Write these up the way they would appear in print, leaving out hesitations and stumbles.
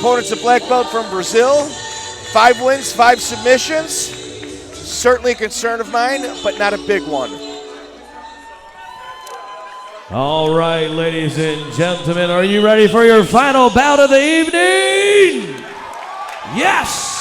Opponent's a black belt from Brazil. 5 wins, 5 submissions. Certainly a concern of mine, but not a big one. All right, ladies and gentlemen, are you ready for your final bout of the evening? Yes!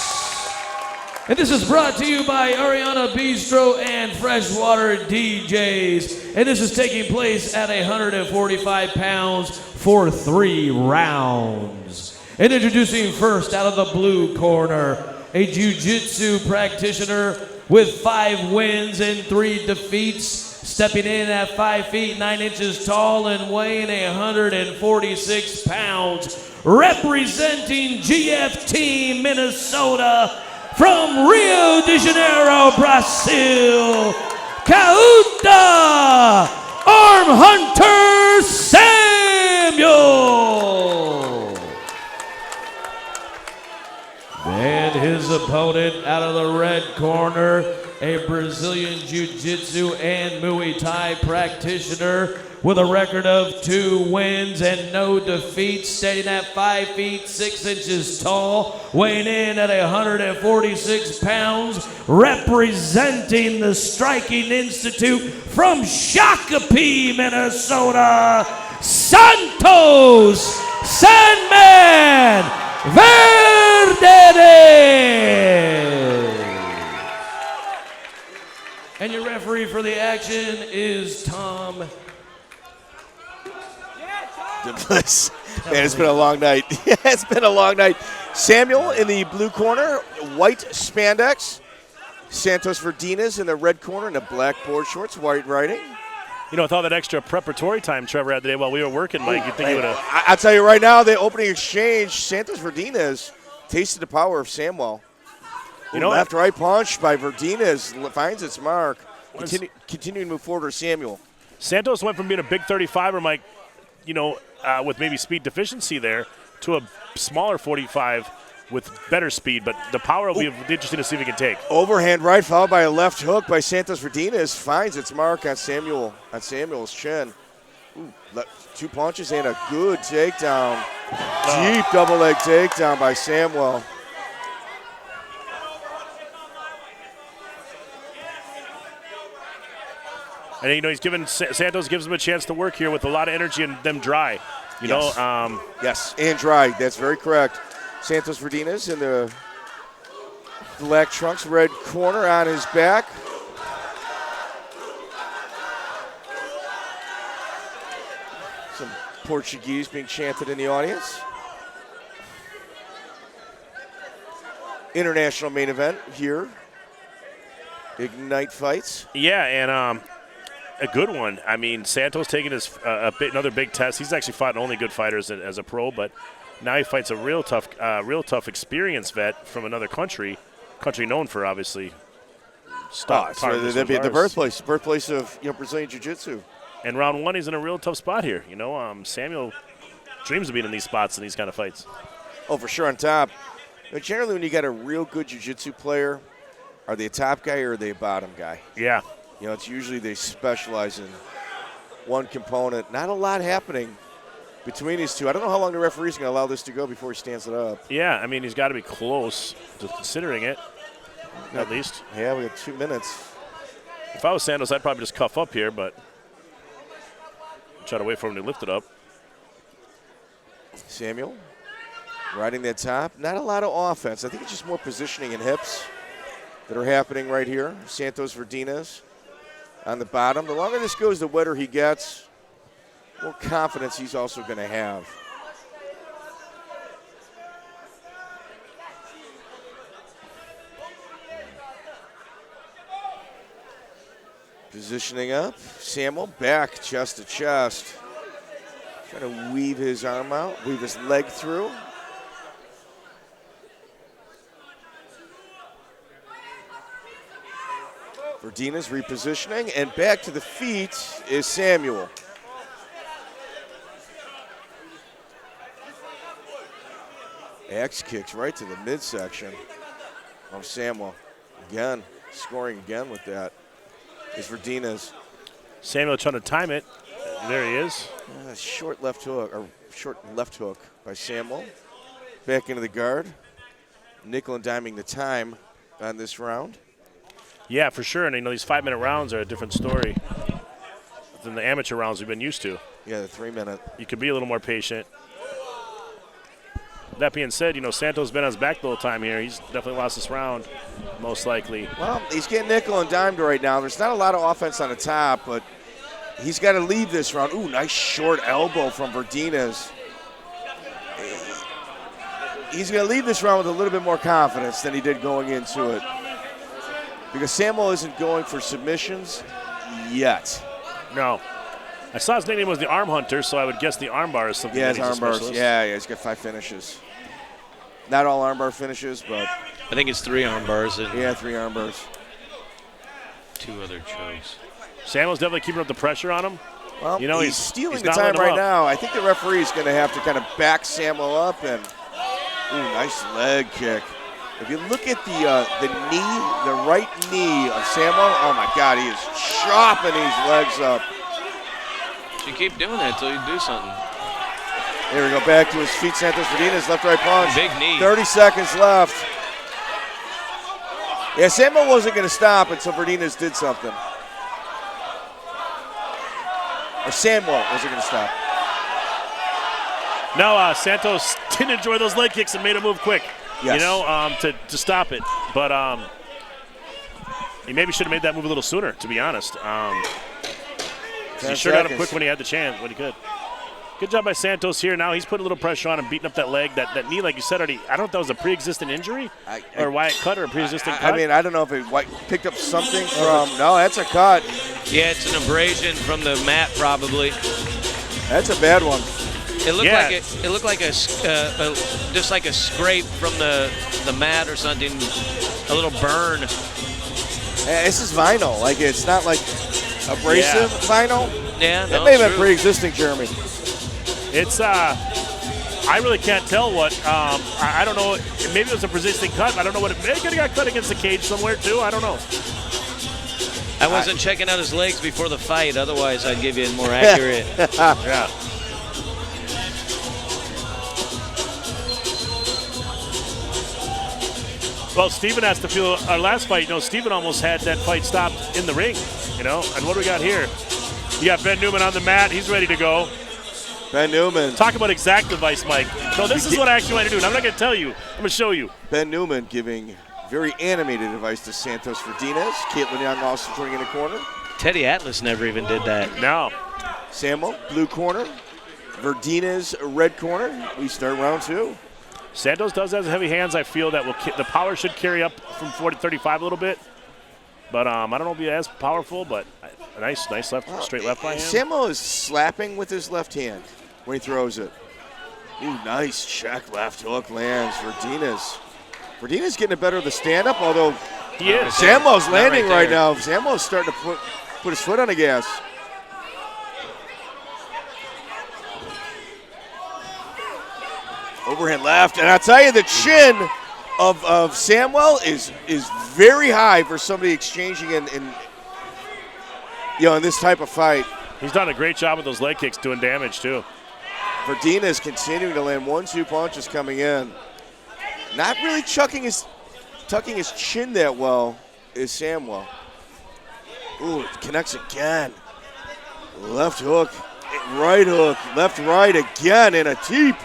And this is brought to you by Ariana Bistro and Freshwater DJs. And this is taking place at 145 pounds for 3 rounds. And introducing first out of the blue corner, a jiu-jitsu practitioner with 5 wins and 3 defeats, stepping in at 5 feet 9 inches tall and weighing 146 pounds, representing GFT Minnesota from Rio de Janeiro, Brazil, Cauata, Arm Hunter Samuel. And his opponent out of the red corner, a Brazilian Jiu-Jitsu and Muay Thai practitioner with a record of 2 wins and no defeats, standing at 5 feet 6 inches tall, weighing in at 146 pounds, representing the Striking Institute from Shakopee, Minnesota, Santos Sandman Verdinez. And your referee for the action is Tom. Man, it's been a long night. It's been a long night. Samuel in the blue corner, white spandex. Santos Verdinez in the red corner in the black board shorts, white writing. You know, with all that extra preparatory time Trevor had today while we were working, Mike, you'd think he would have. I'll tell you right now, the opening exchange, Santos Verdinez tasted the power of Samuel. You know, left right punch by Verdinez finds its mark. Continuing to move forward to Samuel. Santos went from being a big 35er, Mike, you know, with maybe speed deficiency there, to a smaller 45 with better speed. But the power will be interesting to see if he can take. Overhand right followed by a left hook by Santos Verdinez finds its mark on Samuel's chin. Ooh, 2 punches and a good takedown. Deep double leg takedown by Samuel. And, you know, Santos gives him a chance to work here with a lot of energy and them dry. You know? Yes, and dry. That's very correct. Santos Verdinez in the black trunks, red corner on his back. Some Portuguese being chanted in the audience. International main event here. Ignite Fights. Yeah, and a good one. I mean, Santos taking his another big test. He's actually fought only good fighters as a pro, but now he fights a real tough experienced vet from another country known for obviously. That'd be the birthplace of Brazilian Jiu-Jitsu. And round 1, he's in a real tough spot here. You know, Samuel dreams of being in these spots in these kind of fights. Oh, for sure on top. But generally, when you got a real good Jiu-Jitsu player, are they a top guy or are they a bottom guy? Yeah. You know, it's usually they specialize in one component. Not a lot happening between these two. I don't know how long the referee's going to allow this to go before he stands it up. Yeah, I mean, he's got to be close to considering it, at least. Yeah, we have 2 minutes. If I was Santos, I'd probably just cuff up here, but try to wait for him to lift it up. Samuel riding that top. Not a lot of offense. I think it's just more positioning and hips that are happening right here. Santos Verdinez on the bottom. The longer this goes, the wetter he gets, more confidence he's also going to have. Positioning up. Samuel back chest to chest. Trying to weave his arm out, weave his leg through. Verdinez repositioning, and back to the feet is Samuel. Axe kicks right to the midsection of Samuel. Again, scoring again with that is Verdinez. Samuel trying to time it. There he is. Short left hook by Samuel. back into the guard. Nickel and diming the time on this round. Yeah, for sure. And these 5-minute rounds are a different story than the amateur rounds we've been used to. Yeah, the 3-minute. You could be a little more patient. That being said, Santos been on his back the whole time here. He's definitely lost this round, most likely. Well, he's getting nickel and dimed right now. There's not a lot of offense on the top, but he's got to leave this round. Ooh, nice short elbow from Verdinez. He's going to leave this round with a little bit more confidence than he did going into it. Because Samuel isn't going for submissions yet. No. I saw his nickname was the Arm Hunter, so I would guess the armbar is something. Yeah, that his he's a armbar. specialist. Yeah, he's got 5 finishes. Not all armbar finishes, but I think it's 3 arm bars and yeah, 3 armbars. 2 other chokes. Samuel's definitely keeping up the pressure on him. Well, he's stealing the not time letting him right up. now. I think the referee is going to have to kind of back Samuel up and nice leg kick. If you look at the knee, the right knee of Samuel, oh my God, he is chopping these legs up. You keep doing that until you do something. Here we go, back to his feet. Santos Verdinez, left-right punch. Big knee. 30 seconds left. Yeah, Samuel wasn't going to stop until Verdinez did something. Or Samuel wasn't going to stop. No, Santos didn't enjoy those leg kicks and made a move quick. Yes. To stop it. But he maybe should have made that move a little sooner, to be honest. He sure got him quick when he had the chance, when he could. Good job by Santos here. Now he's putting a little pressure on him, beating up that leg. That knee, like you said already, I don't know if that was a pre-existing injury or why it cut or a pre-existing cut. I mean, I don't know if it picked up something from – no, that's a cut. Yeah, it's an abrasion from the mat probably. That's a bad one. It looked like just like a scrape from the mat or something, a little burn. This is vinyl. Like, it's not like abrasive vinyl. Yeah, That may have been pre-existing, Jeremy. It's I really can't tell what. I don't know. Maybe it was a persisting cut. I don't know what. Maybe it could have got cut against the cage somewhere too. I don't know. I wasn't checking out his legs before the fight. Otherwise, I'd give you a more accurate. Yeah. Well, Steven has to feel our last fight. Steven almost had that fight stopped in the ring. And what do we got here? You got Ben Newman on the mat. He's ready to go. Ben Newman. Talk about exact advice, Mike. So this is what I actually want to do. And I'm not going to tell you. I'm going to show you. Ben Newman giving very animated advice to Santos Verdinez. Caitlin Young also joining in the corner. Teddy Atlas never even did that. No. Samuel, blue corner. Verdinez, red corner. We start round 2. Santos does have heavy hands. I feel that the power should carry up from 40 to 35 a little bit. But I don't know if he's as powerful, but a nice left, straight left by him. Samuel is slapping with his left hand when he throws it. Ooh, nice check, left hook lands. Verdinez getting it better of the stand-up, although He is. Samuel's landing right right now. Samuel's starting to put his foot on the gas. Overhand left, and I'll tell you, the chin of Samuel is very high for somebody exchanging in this type of fight. He's done a great job with those leg kicks, doing damage too. Verdinez continuing to land 1-2 punches coming in. Not really tucking his chin that well is Samuel. Ooh, it connects again. Left hook, right hook, left, right again, and a teep.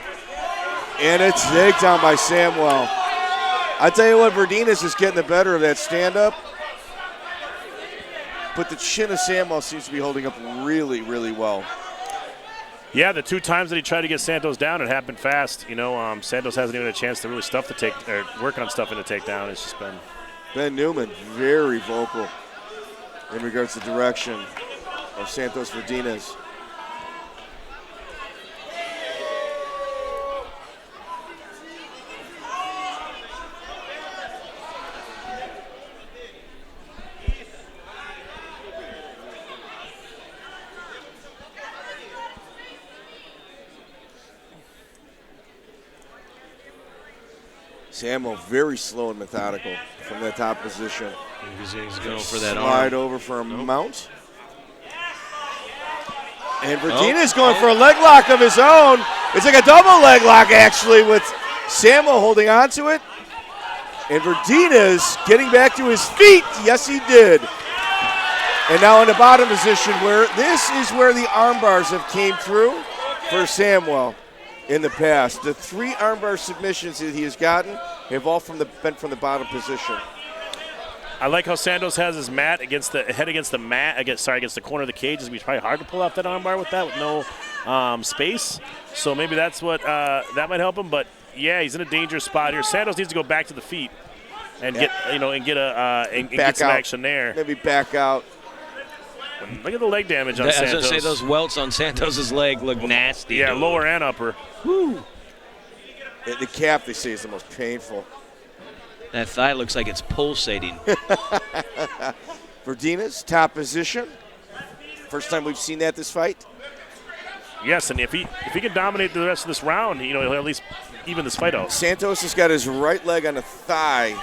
And a takedown by Samuel. I tell you what, Verdinez is getting the better of that stand-up. But the chin of Samuel seems to be holding up really, really well. Yeah, the 2 times that he tried to get Santos down, it happened fast. Santos hasn't even had a chance to really work on stuff in the takedown. It's just been. Ben Newman, very vocal in regards to the direction of Santos Verdinez. Samuel very slow and methodical from that top position. He's going for that Slide arm. over for a mount. And Verdinez going for a leg lock of his own. It's like a double leg lock, actually, with Samuel holding on to it. And Verdinez getting back to his feet. Yes, he did. And now in the bottom position where this is where the arm bars have came through for Samuel in the past. The 3 armbar submissions that he has gotten have all been from the bottom position. I like how Santos has his mat against the against the corner of the cage. It's probably hard to pull off that armbar with that with no space. So maybe that's what that might help him. But yeah, he's in a dangerous spot here. Santos needs to go back to the feet and get some action there. Maybe back out. Look at the leg damage on I was Santos. going to say those welts on Santos' leg look nasty. Yeah, dude. lower and upper. Whew. The calf, they say, is the most painful. That thigh looks like it's pulsating. Verdinez, top position. First time we've seen that this fight. Yes, and if he can dominate the rest of this round, he'll at least even this fight out. Santos has got his right leg on the thigh.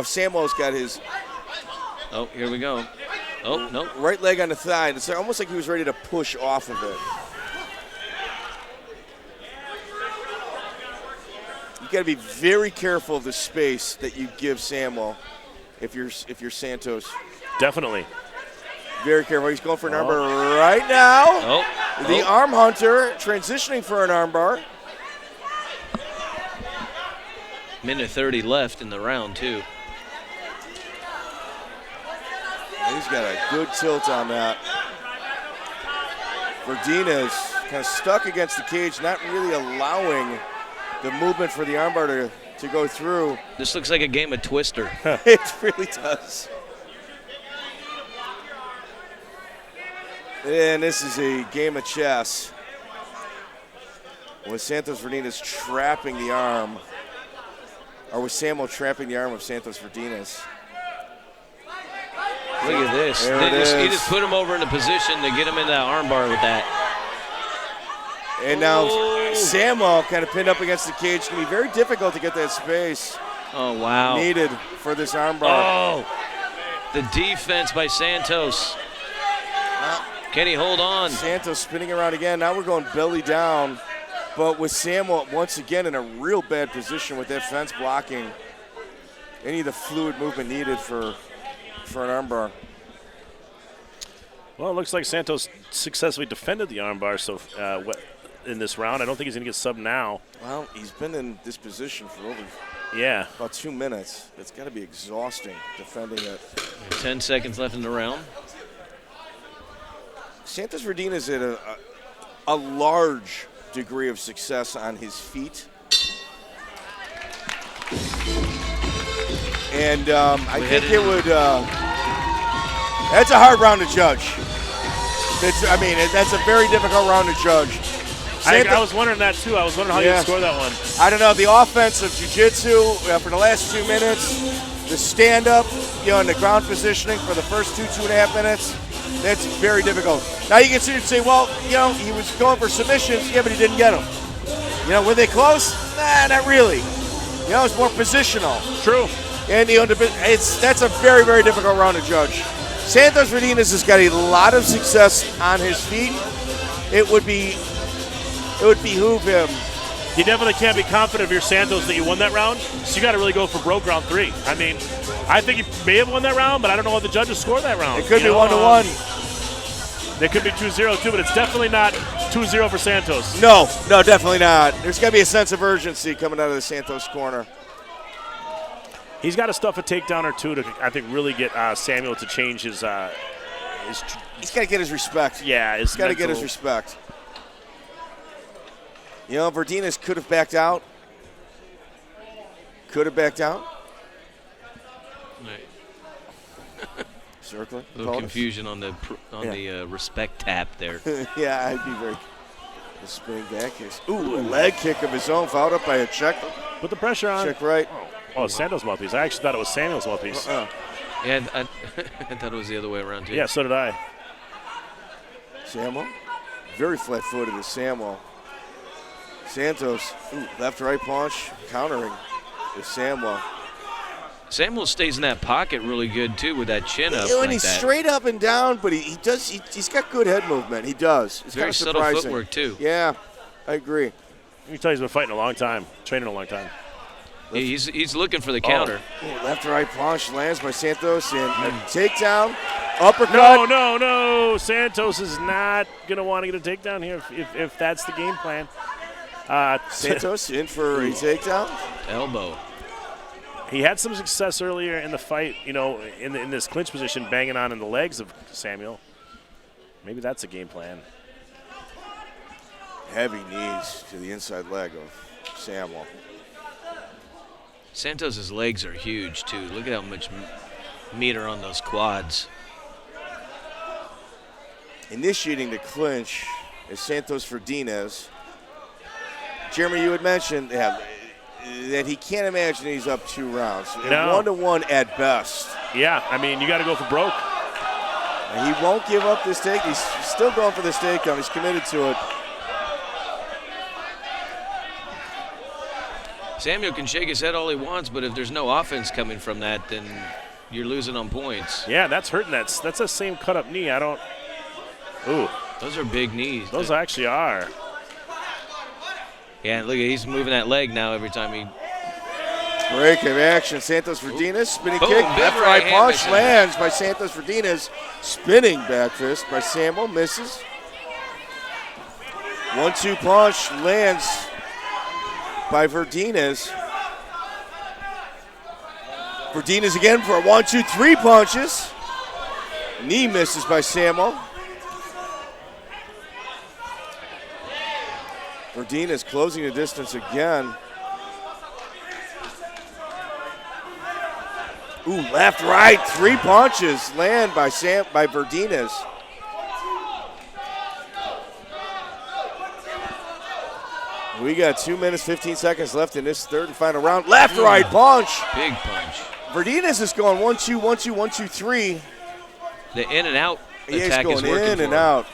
Samuel's got his Oh, here we go. Oh, no. right leg on the thigh. It's almost like he was ready to push off of it. You got to be very careful of the space that you give Samuel if you're Santos. Definitely. Very careful. He's going for an armbar right now. Oh. The arm hunter transitioning for an armbar. Minute 30 left in the round, too. He's got a good tilt on that. Verdinez kind of stuck against the cage, not really allowing the movement for the armbar to go through. This looks like a game of Twister. It really does. And this is a game of chess. With Santos Verdinez trapping the arm, or with Samuel trapping the arm of Santos Verdinez. Look at this. He just put him over in a position to get him in that armbar with that. And now Samuel kind of pinned up against the cage. It's going to be very difficult to get that space needed for this armbar. Oh, the defense by Santos. Can he hold on? Santos spinning around again. Now we're going belly down. But with Samuel once again in a real bad position with that fence blocking any of the fluid movement needed for an armbar. Well, it looks like Santos successfully defended the armbar in this round. I don't think he's going to get subbed now. Well, he's been in this position for over about 2 minutes. It's got to be exhausting defending it. 10 seconds left in the round. Santos Verdinez had a large degree of success on his feet. And I think it would. That's a hard round to judge. That's a very difficult round to judge. I was wondering that too. I was wondering how you'd score that one. I don't know. The offense of jiu-jitsu for the last 2 minutes, the stand-up, and the ground positioning for the first 2.5 minutes, that's very difficult. Now you can sit here and say, well, he was going for submissions, but he didn't get them. Were they close? Nah, not really. It's more positional. True. And that's a very, very difficult round to judge. Santos Verdinez has got a lot of success on his feet. It would behoove him. You definitely can't be confident if you're Santos that you won that round. So you got to really go for broke round 3. I mean, I think he may have won that round, but I don't know what the judges scored that round. It could be 1-1. They could be 2-0 too, but it's definitely not 2-0 for Santos. No, definitely not. There's got to be a sense of urgency coming out of the Santos corner. He's got to stuff a takedown or two to, I think, really get Samuel to change his. He's got to get his respect. Yeah, he's got to get his respect. Verdinez could have backed out. Right. Circling. A little confusion on the respect tap there. Yeah, I'd be very spinning back here. Ooh, a leg kick of his own, fouled up by a check. Put the pressure on. Check right. Oh, Santos' mouthpiece. I actually thought it was Samuel's mouthpiece. Yeah, I thought it was the other way around, too. Yeah, so did I. Samuel. Very flat-footed is Samuel. Santos, left-right punch, countering is Samuel. Samuel stays in that pocket really good, too, with that chin up. And he's straight up and down, but he's got good head movement. He does. It's very kind of subtle surprising. footwork, too. Yeah, I agree. Let me tell you, he's been fighting a long time, training a long time. Yeah, he's looking for the counter. Left to right punch lands by Santos and a takedown. Uppercut. No. Santos is not going to want to get a takedown here if that's the game plan. Santos in for a takedown. Elbow. He had some success earlier in the fight, you know, in this clinch position, banging on in the legs of Samuel. Maybe that's a game plan. Heavy knees to the inside leg of Samuel. Santos's legs are huge, too. Look at how much meat are on those quads. Initiating the clinch is Santos Verdinez. Jeremy, you had mentioned that he can't imagine he's up 2 rounds. No. 1-1 at best. Yeah, I mean, you got to go for broke. And he won't give up this take. He's still going for this takedown. He's committed to it. Samuel can shake his head all he wants, but if there's no offense coming from that, then you're losing on points. Yeah, that's hurting. That's the same cut-up knee. I don't. Ooh. Those are big knees. Those actually are. Yeah, look, he's moving that leg now every time he. Break of action. Santos Verdinez, spinning Boom, kick. big Left right right hand punch misses. lands by Santos Verdinez. Spinning back fist by Samuel, misses. 1-2 punch lands by Verdinez. Verdinez again for a 1-2-3 punches. Knee misses by Samuel. Verdinez closing the distance again. Ooh, left, right, 3 punches land by Verdinez. We got 2 minutes, 15 seconds left in this third and final round. Left, right punch. Big punch. Verdinez is going 1-2, 1-2, 1-2-3. The in and out He is attack going is working in for and him. out.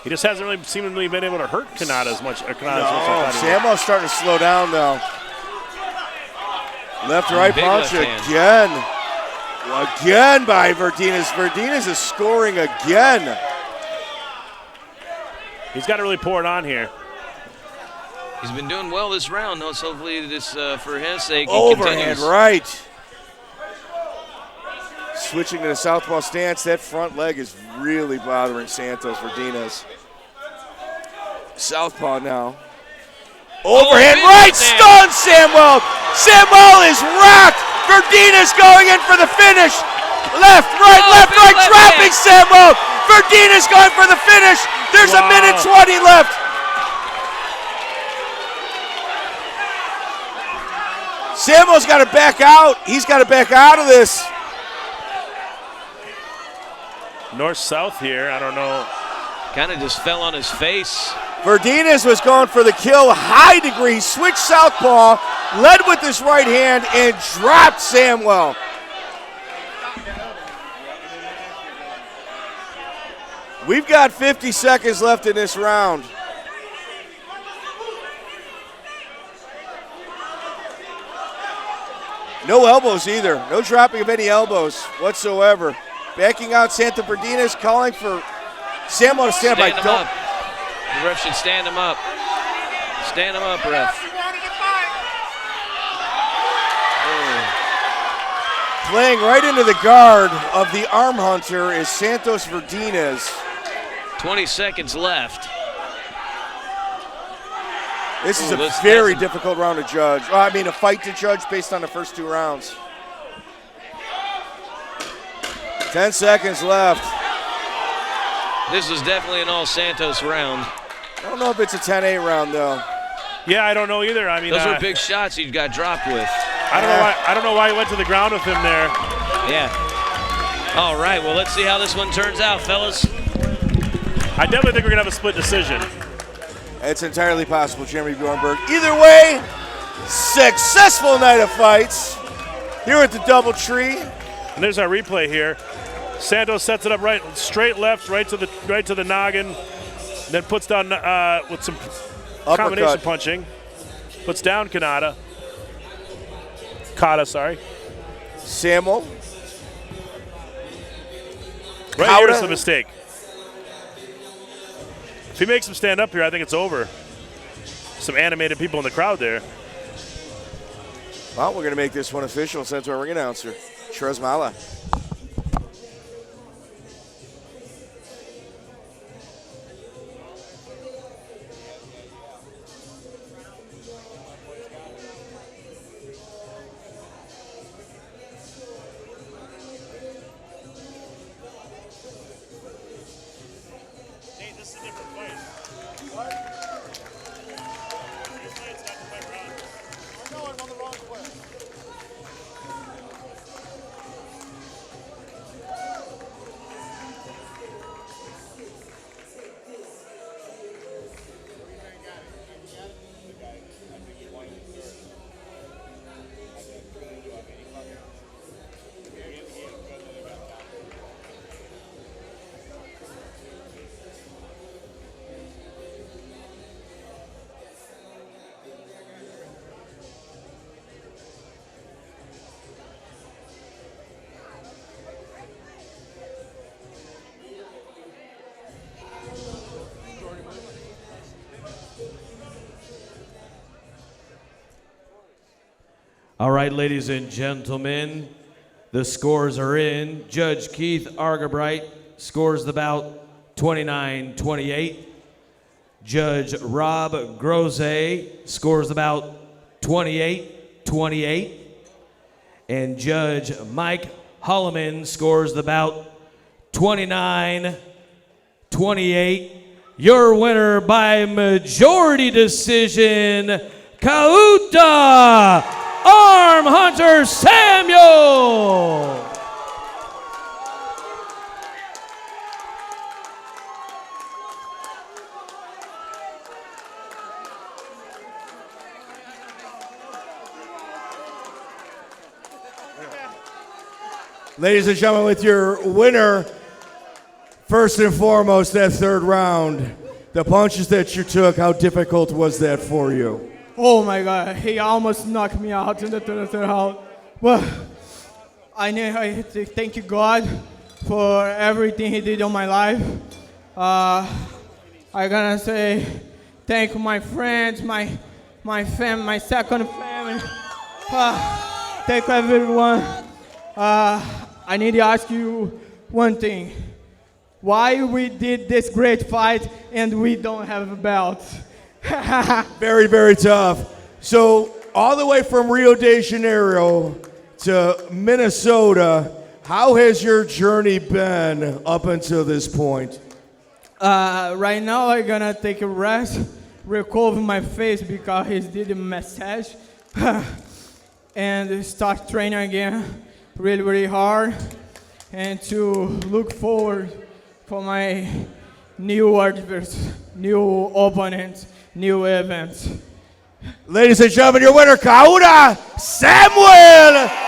He just hasn't really seemingly been able to hurt Cauata as much. No, Samuel's starting to slow down though. Left, right Big punch left hand. again. Again by Verdinez. Verdinez is scoring again. He's got to really pour it on here. He's been doing well this round, though. So hopefully, this for his sake, he Overhand continues. right. Switching to the southpaw stance. That front leg is really bothering Santos Verdinez. Southpaw now. Overhand big right. left hand. Stunned Samuel. Samuel is racked. Verdinez going in for the finish. Left, right, left, big right. left Trapping hand. Samuel. Verdinez going for the finish. There's a Wow. minute 20 left. Samuel's got to back out. He's got to back out of this. North-south here. I don't know. Kind of just fell on his face. Verdinez was going for the kill, high degree, switched southpaw, led with his right hand, and dropped Samuel. We've got 50 seconds left in this round. No elbows either. No dropping of any elbows whatsoever. Backing out Santos Verdinez, calling for Samuel to stand by. Stand him up. The ref should stand him up. Stand him up, ref. Playing right into the guard of the arm hunter is Santos Verdinez. 20 seconds left. This is Ooh, a this very doesn't- difficult round to judge. A fight to judge based on the first 2 rounds. 10 seconds left. This was definitely an all Santos round. I don't know if it's a 10-8 round though. Yeah, I don't know either. I mean, Those were big shots he got dropped with. I don't know why he went to the ground with him there. Yeah. All right, well, let's see how this one turns out, fellas. I definitely think we're gonna have a split decision. It's entirely possible, Jeremy Bjornberg. Either way, successful night of fights here at the DoubleTree. And there's our replay here. Santos sets it up right, straight left, right to the noggin, then puts down with some combination Uppercut. punching. Puts down Cauata, sorry. Samuel. Right Cauata. here's the mistake. If he makes him stand up here, I think it's over. some animated people in the crowd there. Well, we're going to make this one official since our ring announcer, Tresmala. All right, ladies and gentlemen, the scores are in. Judge Keith Argabright scores the bout 29-28. Judge Rob Grose scores the bout 28-28. And Judge Mike Holloman scores the bout 29-28. Your winner by majority decision, Cauata Arm Hunter Samuel. Ladies and gentlemen, with your winner, first and foremost, that third round, the punches that you took, how difficult was that for you? Oh my God, he almost knocked me out in the third round. Well, I have to thank God for everything he did on my life. I gotta say, thank my friends, my family, my second family. Thank everyone. I need to ask you one thing. Why we did this great fight and we don't have a belt? Very, very tough. So all the way from Rio de Janeiro to Minnesota, how has your journey been up until this point? Right now I'm gonna take a rest, recover my face because he did a massage, and start training again really, really hard, and to look forward for my new adversaries, new opponents, new events. Ladies and gentlemen, your winner, Cauata Samuel.